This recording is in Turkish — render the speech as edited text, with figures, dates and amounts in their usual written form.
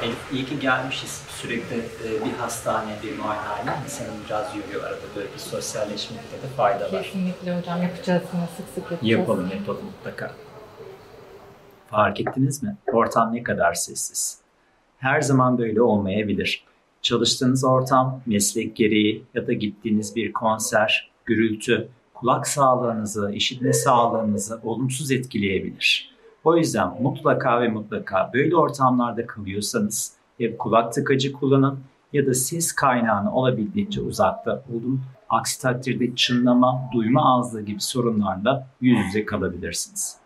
Elif, iyi ki gelmişiz. Sürekli bir hastane, bir muayenehane insanı biraz yoruyor. Arada böyle bir sosyalleşmekte de fayda var. Kesinlikle hocam, yapacağız, yine sık sık yapacağız. Yapalım mutlaka. Fark ettiniz mi? Ortam ne kadar sessiz. Her zaman böyle olmayabilir. Çalıştığınız ortam, meslek gereği ya da gittiğiniz bir konser, gürültü, kulak sağlığınızı, işitme sağlığınızı olumsuz etkileyebilir. O yüzden mutlaka ve mutlaka böyle ortamlarda kalıyorsanız ya kulak tıkacı kullanın ya da ses kaynağını olabildiğince uzakta olun. Aksi takdirde çınlama, duyma azlığı gibi sorunlarla yüz yüze kalabilirsiniz.